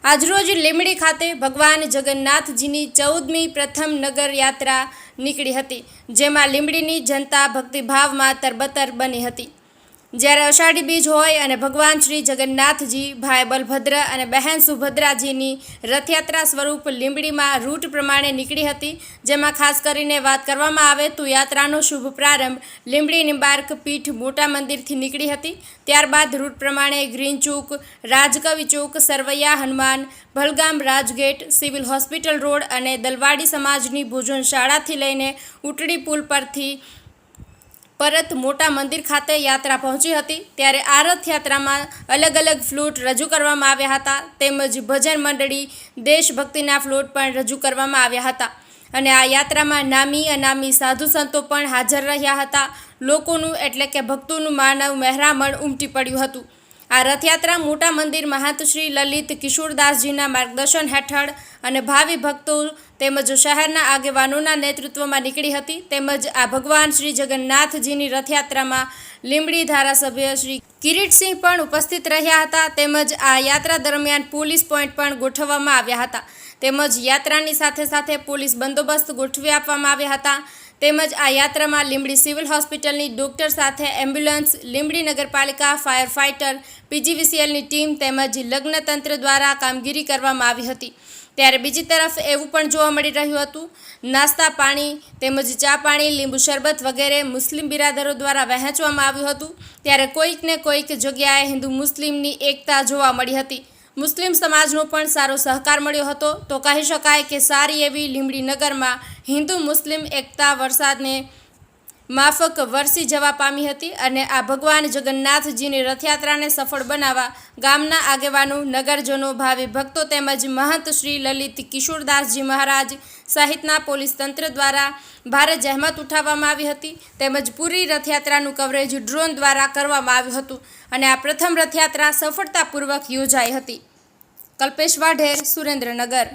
આજરોજ લીંબડી ખાતે ભગવાન જગન્નાથજીની 14મી પ્રથમ નગર યાત્રા નીકળી હતી, જેમાં લીંબડીની જનતા ભક્તિભાવમાં તરબતર બની હતી। જ્યારે અષાઢી બીજ હોય અને ભગવાન શ્રી જગન્નાથજી, ભાઈ બલભદ્ર અને બહેન સુભદ્રાજીની રથયાત્રા સ્વરૂપ લીંબડીમાં રૂટ પ્રમાણે નીકળી હતી, જેમાં ખાસ કરીને વાત કરવામાં આવે તો યાત્રાનો શુભ પ્રારંભ લીંબડી નિંબાર્ક પીઠ મોટા મંદિરથી નીકળી હતી। ત્યારબાદ રૂટ પ્રમાણે Green Chowk, Rajkavi Chowk, Sarvaiya Hanuman, Bhalgam Rajgate, civil hospital road અને દલવાડી સમાજની ભોજન શાળાથી લઈને ઉટડી પુલ પરથી પરત મોટા મંદિર ખાતે યાત્રા પહોંચી હતી। ત્યારે આ રથયાત્રામાં અલગ અલગ ફ્લોટ રજૂ કરવામાં આવ્યા હતા, તેમજ ભજન મંડળી, દેશભક્તિના ફ્લોટ પણ રજૂ કરવામાં આવ્યા હતા અને આ યાત્રામાં નામી અનામી સાધુ સંતો પણ હાજર રહ્યા હતા। લોકોનું એટલે કે ભક્તોનું માનવ મહેરામણ ઉમટી પડ્યું હતું। આ રથયાત્રા મોટા મંદિર મહંત શ્રી લલિત કિશોરદાસજીના માર્ગદર્શન હેઠળ અને ભાવિ ભક્તો તેમજ શહેરના આગેવાનોના નેતૃત્વમાં નીકળી હતી। તેમજ આ ભગવાન શ્રી જગન્નાથજીની રથયાત્રામાં લીંબડી ધારાસભ્ય શ્રી કિરીટસિંહ પણ ઉપસ્થિત રહ્યા હતા। તેમજ આ યાત્રા દરમિયાન પોલીસ પોઈન્ટ પણ ગોઠવવામાં આવ્યા હતા, તેમજ યાત્રાની સાથે સાથે પોલીસ બંદોબસ્ત ગોઠવી આપવામાં આવ્યા હતા। તેમજ આ યાત્રામાં લીંબડી સિવિલ હોસ્પિટલની ડોક્ટર સાથે એમ્બ્યુલન્સ, લીંબડી નગરપાલિકા, ફાયર ફાઇટર, પીજીવીસીએલની ટીમ તેમજ લગ્ન તંત્ર દ્વારા કામગીરી કરવામાં આવી હતી। ત્યારે બીજી તરફ એવું પણ જોવા મળી રહ્યું હતું, નાસ્તા પાણી તેમજ ચા પાણી, લીંબુ શરબત વગેરે મુસ્લિમ બિરાદરો દ્વારા વહેંચવામાં આવ્યું હતું। ત્યારે કોઈક ને કોઈક જગ્યાએ હિન્દુ મુસ્લિમની એકતા જોવા મળી હતી। મુસ્લિમ સમાજનો પણ સારો સહકાર મળ્યો હતો, તો કહી શકાય કે સારી એવી લીંબડી નગરમાં હિન્દુ મુસ્લિમ એકતા વરસાદને માફક વરસી જવા પામી હતી અને આ ભગવાન જગન્નાથજીની રથયાત્રાને સફળ બનાવવા ગામના આગેવાનો, નગરજનો, ભાવિ ભક્તો તેમજ મહંત શ્રી લલિત કિશોરદાસજી મહારાજ સહિતના પોલીસ તંત્ર દ્વારા ભારે જહેમત ઉઠાવવામાં આવી હતી। તેમજ પૂરી રથયાત્રાનું કવરેજ ડ્રોન દ્વારા કરવામાં આવ્યું હતું અને આ પ્રથમ રથયાત્રા સફળતાપૂર્વક યોજાઈ હતી। કલ્પેશ વાઢેર, સુરેન્દ્રનગર।